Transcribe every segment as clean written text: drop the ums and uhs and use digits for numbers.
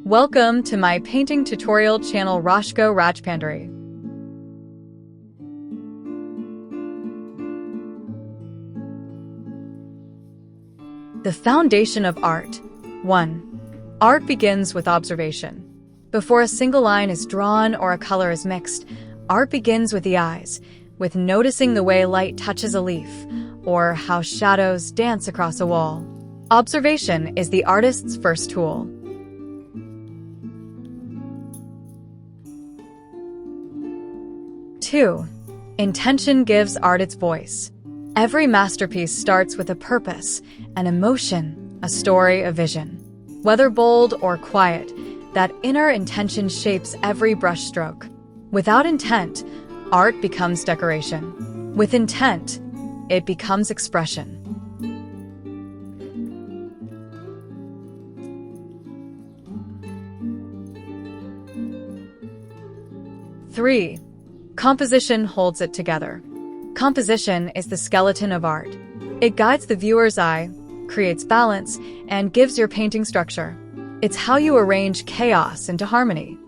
Welcome to my painting tutorial channel Rashko Rajpandari. The foundation of art. 1. Art begins with observation. Before a single line is drawn or a color is mixed, art begins with the eyes, with noticing the way light touches a leaf, or how shadows dance across a wall. Observation is the artist's first tool. 2. Intention gives art its voice. Every masterpiece starts with a purpose, an emotion, a story, a vision. Whether bold or quiet, that inner intention shapes every brushstroke. Without intent, art becomes decoration. With intent, it becomes expression. 3. Composition holds it together. Composition is the skeleton of art. It guides the viewer's eye, creates balance, and gives your painting structure. It's how you arrange chaos into harmony.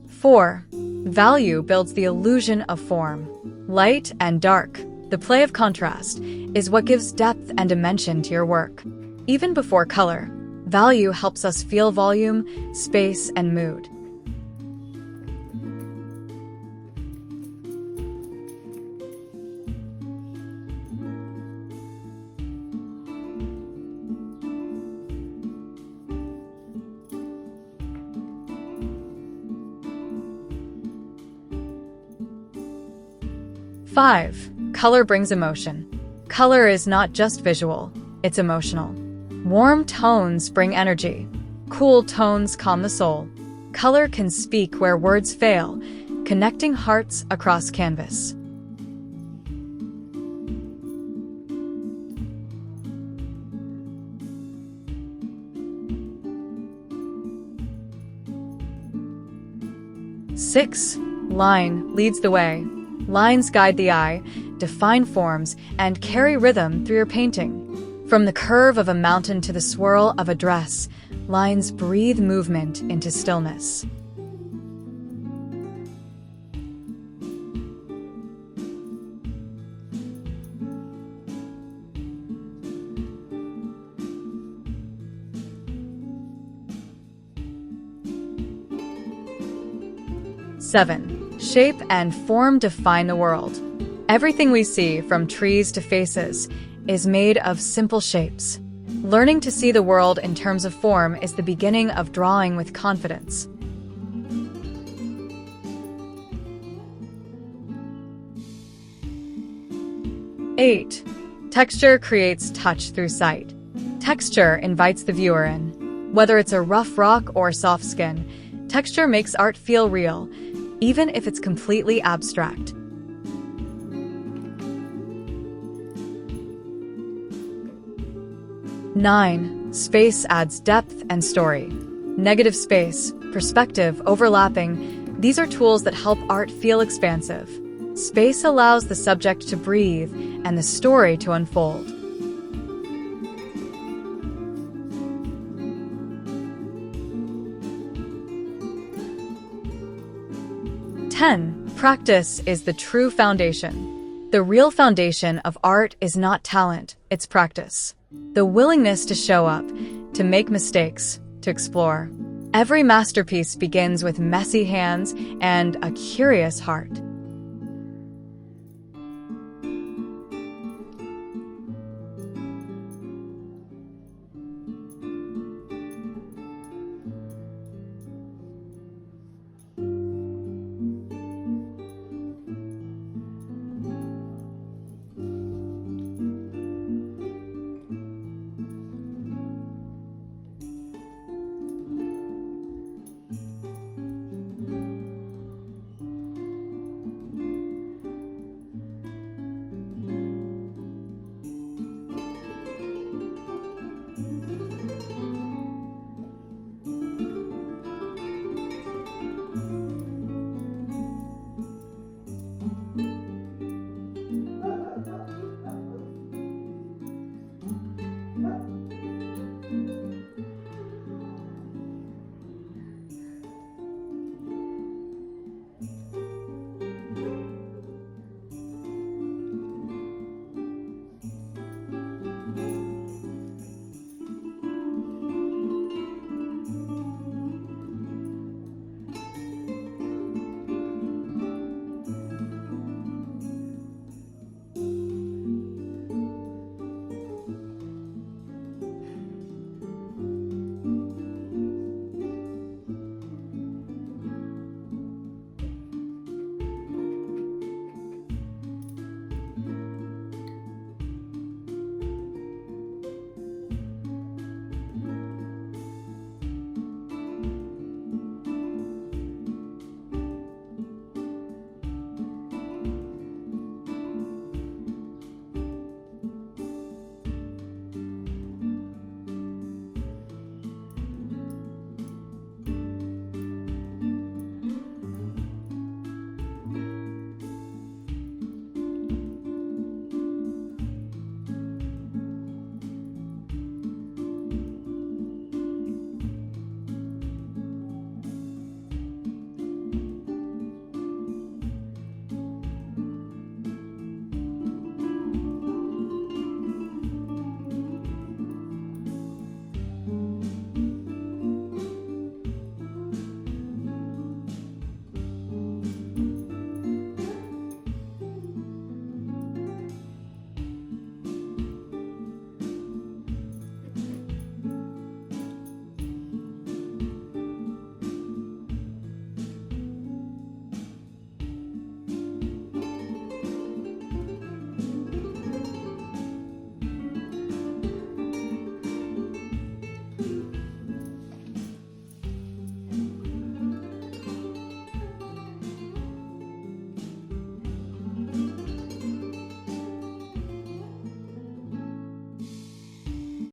4. Value builds the illusion of form. Light and dark, the play of contrast, is what gives depth and dimension to your work. Even before color, value helps us feel volume, space, and mood. 5. Color brings emotion. Color is not just visual, it's emotional. Warm tones bring energy. Cool tones calm the soul. Color can speak where words fail, connecting hearts across canvas. 6. Line leads the way. Lines guide the eye, define forms, and carry rhythm through your painting. From the curve of a mountain to the swirl of a dress, lines breathe movement into stillness. 7. Shape and form define the world. Everything we see, from trees to faces, is made of simple shapes. Learning to see the world in terms of form is the beginning of drawing with confidence. 8. Texture creates touch through sight. Texture invites the viewer in. Whether it's a rough rock or soft skin, texture makes art feel real, even if it's completely abstract. 9. Space adds depth and story. Negative space, perspective, overlapping, these are tools that help art feel expansive. Space allows the subject to breathe and the story to unfold. 10. Practice is the true foundation. The real foundation of art is not talent, it's practice. The willingness to show up, to make mistakes, to explore. Every masterpiece begins with messy hands and a curious heart.